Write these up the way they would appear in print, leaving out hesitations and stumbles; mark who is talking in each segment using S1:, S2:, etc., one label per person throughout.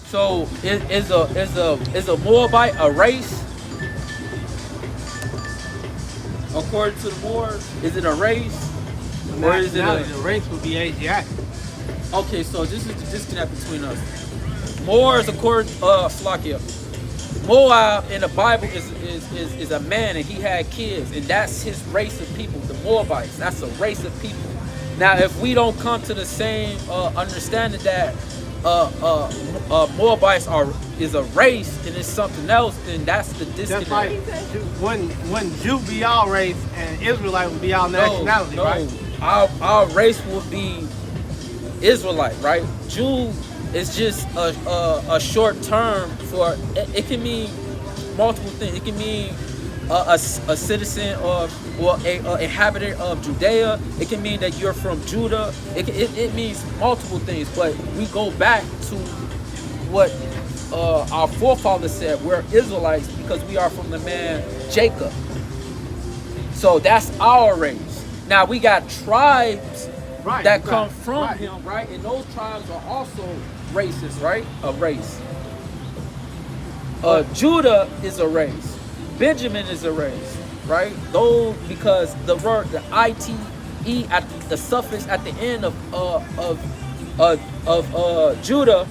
S1: So is a Moabite a race according to the Moors? Is it a race or is it
S2: Nationality, the race would be Asiatic.
S1: okay? So this is the disconnect between us. Moors, according Slakia, Moab in the Bible is a man and he had kids, and that's his race of people, the Moabites. That's a race of people. Now, if we don't come to the same understanding that Moabites is a race and it's something else, then that's the disconnect.
S2: Just like when Jew be our race and Israelite would be our nationality, right?
S1: Our race would be Israelite, right? Jew is just a short term for it can mean multiple things. It can mean a citizen of or a inhabitant of Judea. It can mean that you're from Judah. It means multiple things. But we go back to what our forefathers said. We're Israelites because we are from the man Jacob. So that's our race. Now we got tribes that come from him, right? And those tribes are also races, right? A race. Judah is a race. Benjamin is a race, right? Those because the word the ite at the suffix at the end of Judah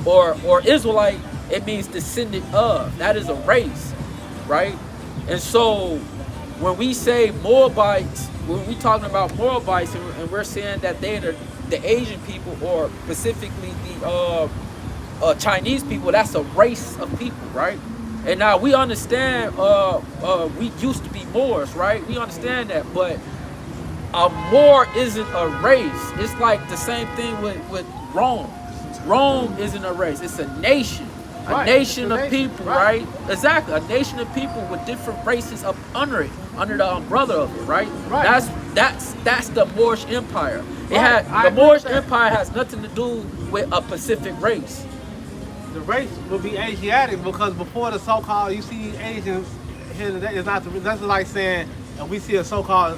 S1: or Israelite, it means descendant of. That is a race, right? And so when we say Moabites, when we talking about Moabites and we're saying that they're the Asian people or specifically the Chinese people, that's a race of people, right? And now we understand we used to be Moors, right? We understand that, but a Moor isn't a race. It's like the same thing with Rome. Rome isn't a race, it's a nation. A nation of people, right? Exactly. A nation of people with different races up under it, under the umbrella of it, right? That's the Moorish Empire. The Moorish Empire has nothing to do with a Pacific race.
S2: The race will be Asiatic because before the so-called, you see Asians here today, it's not that's like saying if we see a so-called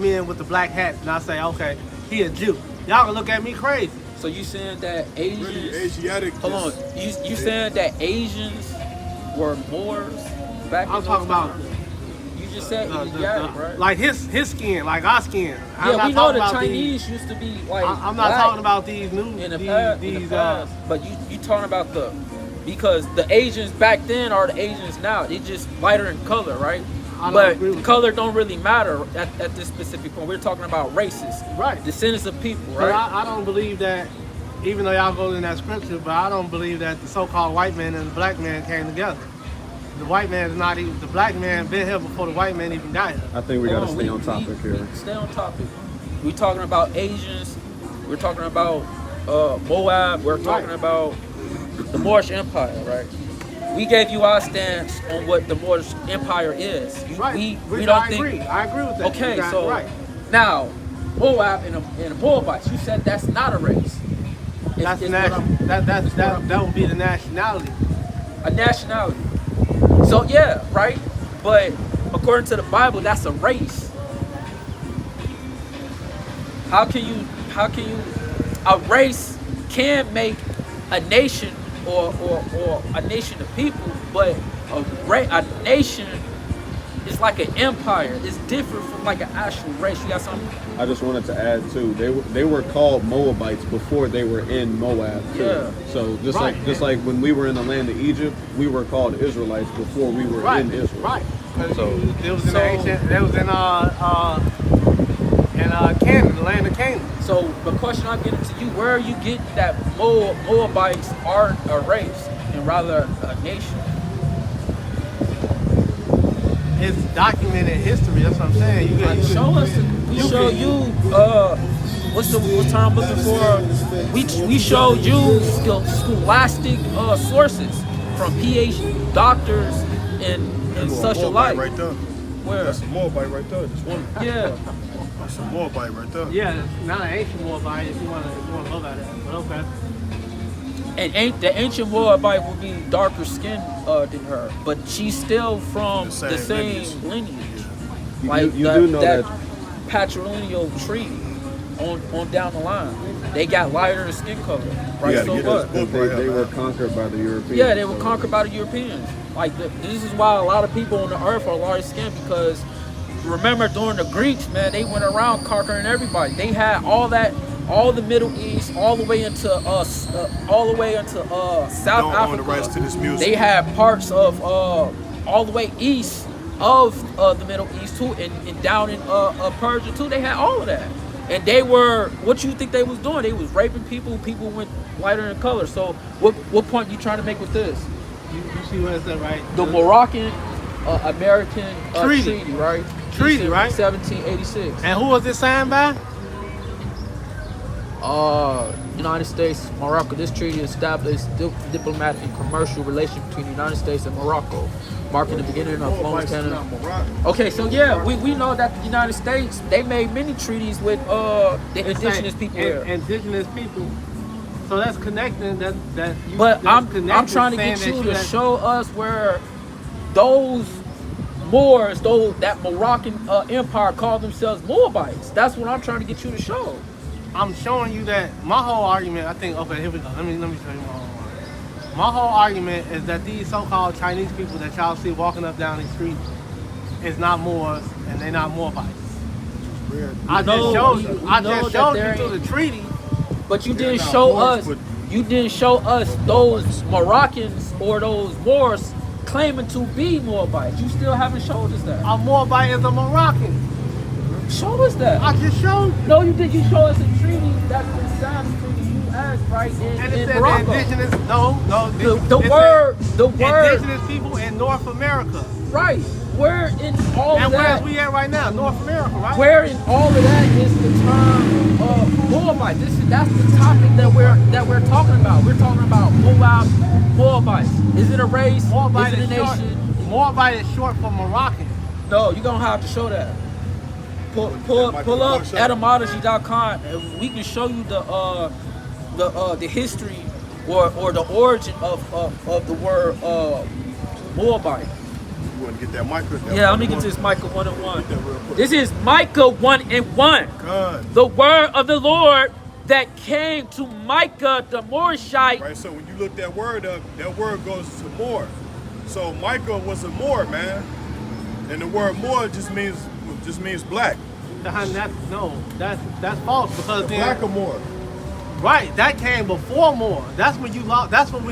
S2: men with the black hats and I say, okay, he a Jew. Y'all gonna look at me crazy.
S1: So you saying that Asians?
S3: Really Asiatic.
S1: Hold on. You saying that Asians were Moors back?
S2: I'm talking about.
S1: You just said Asiatic, right?
S2: Like his skin, like our skin.
S1: Yeah, we know the Chinese used to be like.
S2: I'm not talking about these new
S1: in the past. But you talking about because the Asians back then are the Asians now. They just lighter in color, right? But color don't really matter at this specific point. We're talking about races,
S2: right? Descendants
S1: of people, right?
S2: I don't believe that, even though y'all go in that scripture, but I don't believe that the so-called white man and the black man came together. The white man is not even, the black man been here before the white man even got here.
S4: I think we got to stay on topic here.
S1: Stay on topic. We're talking about Asians. We're talking about Moab. We're talking about the Moorish Empire, right? We gave you our stance on what the Moorish Empire is. We don't think.
S2: I agree with that.
S1: Okay, so now Moab and the Moabites. You said that's not a race.
S2: That would be the nationality.
S1: A nationality. So yeah, right. But according to the Bible, that's a race. How can you? A race can make a nation or a nation of people, but a nation is like an empire. It's different from like an actual race. You got something?
S4: I just wanted to add too. They were called Moabites before they were in Moab too.
S1: Yeah.
S4: So just like when we were in the land of Egypt, we were called Israelites before we were in Israel.
S2: Right.
S4: So
S2: it was in ancient. It was in Canaan, the land of Canaan.
S1: So the question I'm getting to you: where are you getting that Moabites aren't a race and rather a nation?
S2: It's documented history. That's what I'm saying.
S1: Show us. We show you. What's the term I'm looking for? We show you scholastic sources from PhD doctors and such alike.
S3: Right there.
S1: Where?
S3: That's a Moabite right there. This one.
S1: Yeah.
S3: That's a Moabite right there.
S2: Yeah, it's not an ancient Moabite if you want to look at it. But okay.
S1: And the ancient Moabite would be darker skinned than her, but she's still from the same lineage.
S4: Like you do know that
S1: patrilineal tree on down the line. they got lighter in skin color, right?
S3: Yeah,
S1: So
S3: get
S1: what?
S3: this book
S4: They,
S3: right
S4: they
S3: here,
S4: were
S3: man.
S4: conquered by the Europeans.
S1: Yeah, they were
S4: so-
S1: conquered by the Europeans. Like this is why a lot of people on the earth are light skinned, because remember during the Greeks, man, they went around conquering everybody. They had all that, all the Middle East, all the way into South
S3: Don't
S1: Africa.
S3: own the rights to this music.
S1: They had parts of all the way east of the Middle East too, and down in Persia too. They had all of that, and they were, what you think they was doing? They was raping people. People went lighter in color. So what point you trying to make with this?
S2: You see what it said, right?
S1: The Moroccan American
S2: Treaty.
S1: treaty, right?
S2: Treaty, right?
S1: 1786.
S2: And who was it signed by?
S1: United States, Morocco. This treaty established diplomatic and commercial relations between the United States and Morocco, marking the beginning of
S3: Moabites is not
S1: long-standing.
S3: Moroccan.
S1: Okay, so yeah, we know that the United States, they made many treaties with the indigenous people here.
S2: Indigenous people. So that's connecting that you.
S1: But
S2: that's
S1: I'm
S2: connecting
S1: trying to
S2: saying
S1: get
S2: that
S1: you to
S2: had-
S1: show us where those Moors, that Moroccan empire called themselves Moabites. That's what I'm trying to get you to show.
S2: I'm showing you that my whole argument. I think. Okay, here we go. Let me show you my whole argument. My whole argument is that these so-called Chinese people that y'all see walking up down these streets is not Moors and they're not Moabites. I
S1: know-
S2: just showed
S1: we
S2: you. I
S1: know
S2: just
S1: that
S2: showed
S1: there
S2: you through
S1: ain't-
S2: the treaty.
S1: But you didn't
S3: not
S1: show
S3: Moors,
S1: us.
S3: but-
S1: You didn't show us those Moroccans or those Moors claiming to be Moabites. You still haven't showed us that.
S2: A Moabite is a Moroccan.
S1: Show us that.
S2: I just showed you.
S1: No, you did. You show us a treaty that's been signed between the U.S. right
S2: And
S1: in
S2: it said the
S1: Morocco.
S2: indigenous.
S1: The word
S2: Indigenous people in North America.
S1: right. Where in all
S2: And
S1: of
S2: where's
S1: that?
S2: we at right now? North America, right?
S1: Where in all of that is the term Moabite? That's the topic that we're talking about. We're talking about Moabites. Is it a race?
S2: Moabite
S1: is
S2: is
S1: it a
S2: short.
S1: nation?
S2: Moabite is short for Moroccan.
S1: No, you're gonna have to show that. Pull up etymology.com and we can show you the history or the origin of the word Moabite.
S3: You want to get that mic?
S1: Yeah, let me get this Micah 1 and 1.
S3: Get that real quick.
S1: This is Micah 1 and 1.
S3: God.
S1: The word of the Lord that came to Micah the Morishite.
S3: Right, so when you look that word up, that word goes to Moor. So Micah was a Moor, man. And the word Moor just means black.
S2: That's false because then,
S3: Black or Moor?
S2: right, that came before Moor. That's when you lost. That's when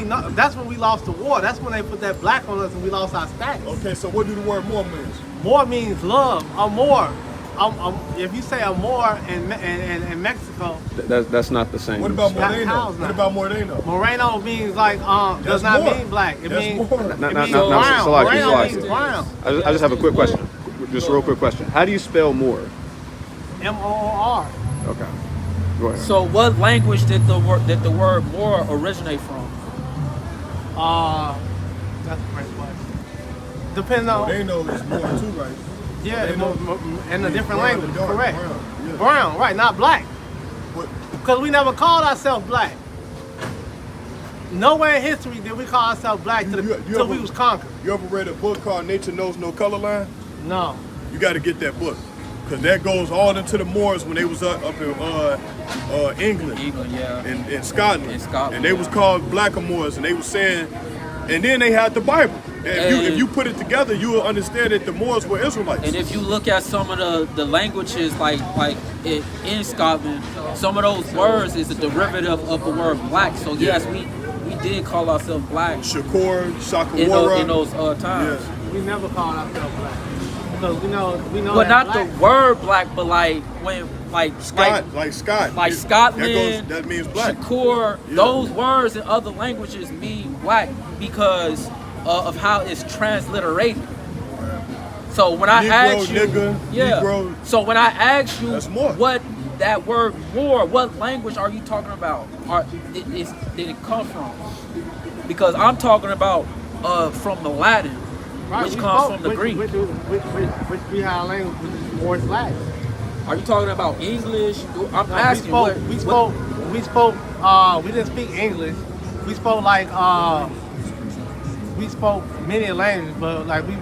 S2: we lost the war. That's when they put that black on us and we lost our status.
S3: Okay, so what do the word Moor mean?
S2: Moor means love. A Moor. If you say a Moor in Mexico,
S4: That's not the same.
S3: What about
S2: Black
S3: Moreno?
S2: cows
S3: What
S2: now.
S3: about Moreno?
S2: Moreno means like does
S3: That's
S2: not
S3: Moor.
S2: mean black. It
S3: That's
S2: means
S3: Moor.
S2: it
S4: No,
S2: means
S4: no,
S2: brown.
S4: Salaki,
S2: Moreno
S4: Salaki.
S2: means brown.
S4: I just have a quick question. Just a real quick question. How do you spell Moor?
S2: M-O-O-R.
S4: Okay. Go ahead.
S1: So what language did the word Moor originate from?
S2: That's a great question. Depending on
S3: Moreno is Moor too, right?
S2: yeah,
S3: Moreno
S2: in a
S3: means
S2: different
S3: brown,
S2: language.
S3: dark,
S2: Correct.
S3: brown, yeah.
S2: Brown, right? Not black.
S3: What?
S2: Because we never called ourselves black. Nowhere in history did we call ourselves black till
S3: You
S2: we
S3: ever-
S2: was conquered.
S3: You ever read a book called Nature Knows No Color Line?
S2: No.
S3: You got to get that book. Because that goes all into the Moors when they was up in England.
S1: England, yeah.
S3: In Scotland.
S1: In Scotland,
S3: And they was
S1: yeah.
S3: called Blackamoors, and they was saying, and then they had the Bible. And if you put it together, you will understand that the Moors were Israelites.
S1: And if you look at some of the languages like in Scotland, some of those words is a derivative of the word black. So yes, we did call ourselves black
S3: Shakur,
S1: in
S3: Shakawara.
S1: those times.
S3: Yeah.
S2: We never called ourselves black. Because we know
S1: But
S2: that
S1: not
S2: black,
S1: the word black, but like when
S3: Scott.
S1: like
S3: That
S1: Scotland,
S3: that means black.
S1: Shakur,
S3: Yeah.
S1: those words in other languages mean black because of how it's transliterated. So when I
S3: Negro,
S1: ask you,
S3: nigga,
S1: yeah.
S3: Negro.
S1: So when I ask you
S3: That's more.
S1: what that word "more," what language are you talking about? Did it come from? Because I'm talking about from the Latin,
S2: right,
S1: which
S2: we
S1: comes
S2: spoke-
S1: from the
S2: which-
S1: Greek.
S2: Which we have a language which is more Latin.
S1: Are you talking about English? I'm
S2: No,
S1: asking.
S2: we didn't speak English. We spoke we spoke many languages, but like we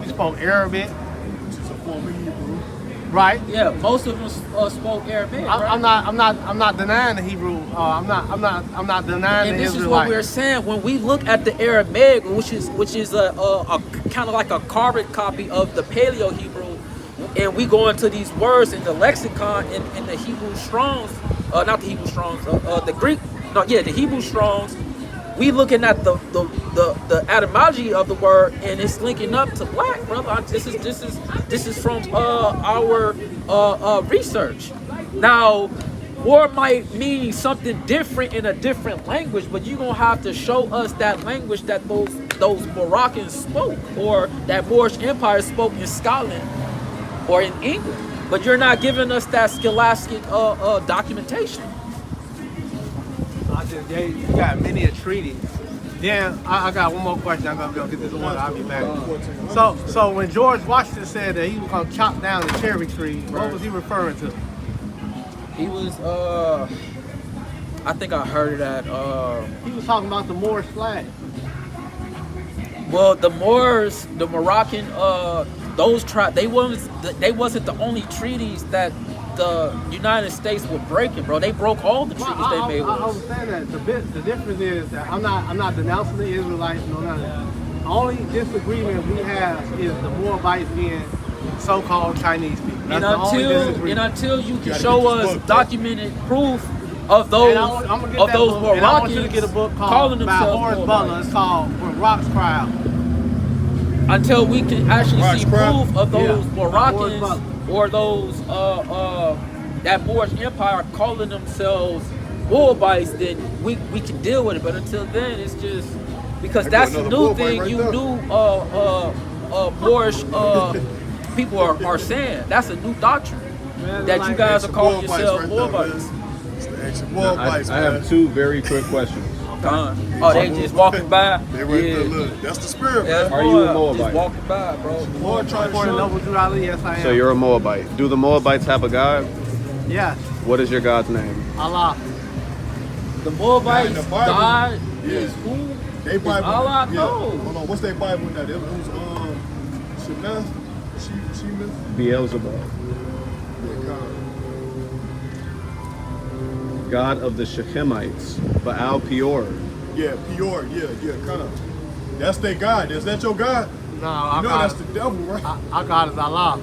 S2: spoke Arabic.
S3: Which is a form of Hebrew.
S2: Right.
S1: Yeah, most of them spoke Aramaic, right?
S2: I'm not denying the Hebrew. I'm not denying
S1: And
S2: the
S1: this is what
S2: Israelite.
S1: we're saying when we look at the Aramaic, which is a kind of like a carbon copy of the Paleo Hebrew, and we go into these words in the lexicon in the Hebrew Strongs, not the Hebrew Strongs, the Greek, no, yeah, the Hebrew Strongs. We looking at the etymology of the word, and it's linking up to black, brother. This is from our research. Now, war might mean something different in a different language, but you're gonna have to show us that language that those Moroccans spoke, or that Moorish Empire spoke in Scotland or in England. But you're not giving us that scholastic documentation.
S2: You got many a treaty. Then I got one more question. I'm gonna get this one. I'll be back. So when George Washington said that he was gonna chop down the cherry tree, what was he referring to?
S1: He was I think I heard that
S2: He was talking about the Moorish flag.
S1: well, the Moors, the Moroccan those they wasn't the only treaties that the United States were breaking, bro. They broke all the treaties they made with
S2: I
S1: us.
S2: understand that. The difference is that I'm not denouncing the Israelites, no none of that. The only disagreement we have is the Moabites being so-called Chinese people. That's the only disagreement.
S1: Until you can
S3: gotta
S1: show
S3: get this
S1: us
S3: book,
S1: documented proof of those
S2: I'm gonna get that book, and I want you to get a book
S1: calling
S2: called by
S1: themselves
S2: Horace
S1: Moabites.
S2: Butler. It's called When Rocks Cry Out.
S1: Until we can actually
S3: Right,
S1: see
S3: crap.
S1: proof of those
S2: Yeah.
S1: Moroccans or those that Moorish Empire calling themselves Moabites, then we can deal with it. But until then, it's just because
S3: There go
S1: that's the
S3: another
S1: new
S3: Moabite
S1: thing.
S3: right
S1: You
S3: there.
S1: new Moorish people are saying. That's a new doctrine
S2: Man,
S1: that
S2: like
S1: you guys are calling
S3: Moabites
S1: yourselves
S3: right there,
S1: Moabites.
S3: man. It's the ancient
S4: Now,
S3: Moabites,
S4: I
S3: man.
S4: have two very quick questions.
S1: Oh, they just walking by.
S3: They right there,
S1: Yeah.
S3: look. That's the spirit,
S1: Yeah,
S3: man.
S4: Are you a
S1: Just
S4: Moabite?
S1: walking by, bro. Lord trying to
S2: According to
S1: show.
S2: Noble Drew Ali, yes I am.
S4: So you're a Moabite. Do the Moabites have a god?
S2: Yes,
S4: What is your god's name?
S2: Allah.
S1: The Moabites
S3: Yeah, in the Bible,
S1: God
S3: yeah.
S1: is who?
S3: They Bible.
S1: Allah?
S3: Yeah.
S1: No.
S3: Hold on. What's their Bible in that? It was Shemeth. Shemeth.
S4: Beelzebub.
S3: Yeah, God.
S4: God of the Shechemites. Baal Peor.
S3: Yeah, Peor. Yeah, kind of. That's their God. Is that your God?
S2: No,
S3: You
S2: our
S3: know
S2: God,
S3: that's the devil, right?
S2: our God is Allah.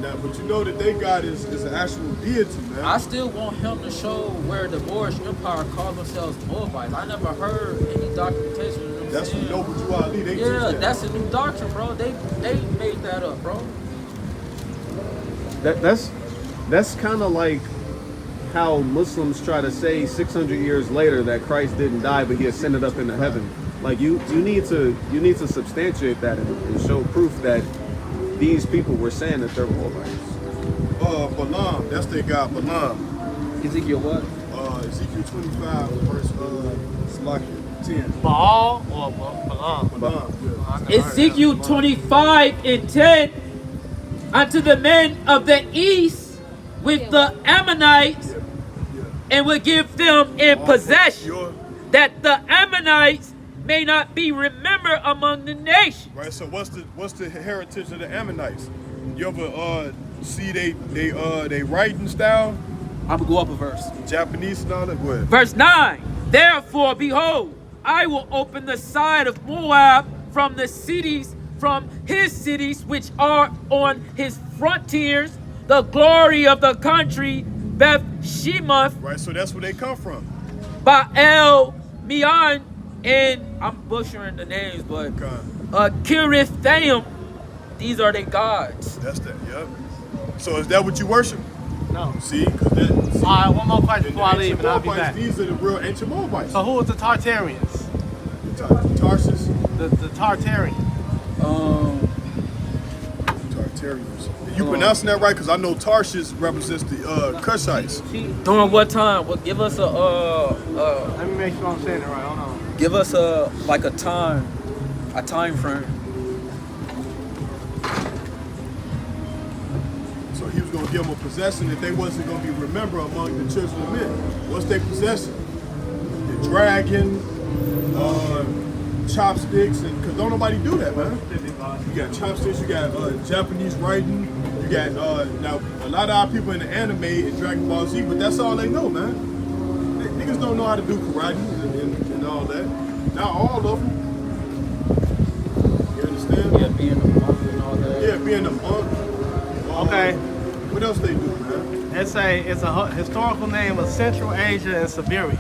S3: Now, but you know that their God is an actual deity, man.
S1: I still want him to show where the Moorish Empire called themselves Moabites. I never heard any documentation of them
S3: That's what
S1: saying.
S3: Noble Drew Ali. They teach
S1: Yeah,
S3: that.
S1: that's a new doctrine, bro. They made that up, bro.
S4: That's kind of like how Muslims try to say 600 years later that Christ didn't die, but he ascended up into heaven. Like you need to substantiate that and show proof that these people were saying that they're Moabites.
S3: Balaam. That's their God, Balaam.
S1: Ezekiel what?
S3: Ezekiel 25, verse Slakia 10.
S2: Baal or Balaam?
S3: Balaam. Yeah.
S1: Ezekiel 25:10. Unto the men of the east with the Ammonites, and will give them in possession, that the Ammonites may not be remembered among the nations.
S3: Right. So what's the heritage of the Ammonites? You ever see they writing style,
S1: I'm gonna go up a verse.
S3: Japanese and all that? Go ahead.
S1: Verse 9. Therefore, behold, I will open the side of Moab from his cities which are on his frontiers, the glory of the country, Beth Shemoth,
S3: Right. So that's where they come from.
S1: Baal Meon, and I'm butchering the names, but Kirithaim. These are their gods.
S3: That's that. Yep. So is that what you worship?
S2: No.
S3: See, because that. See,
S2: All right, one more question
S3: and
S2: before I
S3: the
S2: leave,
S3: ancient
S2: and I'll be
S3: Moabites,
S2: back.
S3: these are the real ancient Moabites.
S2: So who is the Tartarians?
S3: Tarshish.
S2: The Tartarians.
S3: Tartarians. You pronouncing that right? Because I know Tarshish represents the Cushites.
S1: During what time? Well, give us
S2: Let me make sure I'm saying it right. Hold on.
S1: give us a time frame.
S3: So he was going to give them a possession that they wasn't going to be remembered among the children of men. What's their possession? The dragon, chopsticks, and because don't nobody do that, man. You got chopsticks, you got Japanese writing, you You got now a lot of our people in the anime and Dragon Ball Z, but that's all they know, man. Niggas don't know how to do karate and all that. Not all of them. You understand?
S1: Yeah, being a monk and all that.
S3: Yeah, being a monk.
S2: Okay.
S3: What else they do, man?
S2: It's a historical name of Central Asia and Siberia.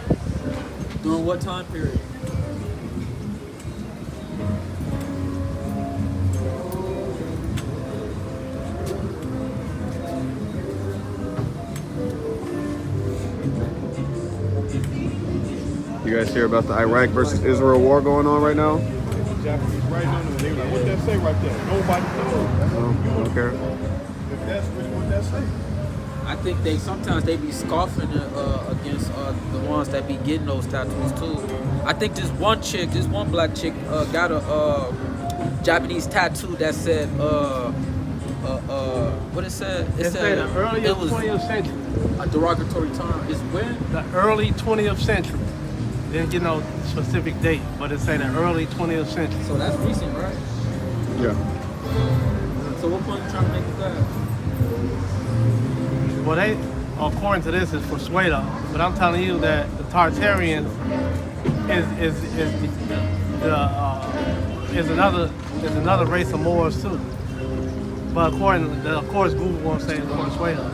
S1: During what time period?
S4: You guys hear about the Iraq versus Israel war going on right now?
S3: Japanese right on them. They like, what that say right there? Nobody knows.
S4: I don't care.
S3: If that's what that say.
S1: I think they sometimes they be scoffing against the ones that be getting those tattoos too. I think this one black chick got a Japanese tattoo that said what it said?
S2: It said the early
S1: it was
S2: 20th century.
S1: a derogatory term. It's when?
S2: The early 20th century. Didn't get no specific date, but it said the early 20th century.
S1: So that's recent, right?
S4: Yeah.
S1: So what point you trying to make with that?
S2: Well, they, according to this, is for Sueda, but I'm telling you that the Tartarians is another race of Moors too. But of course, Google won't say it's for Sueda.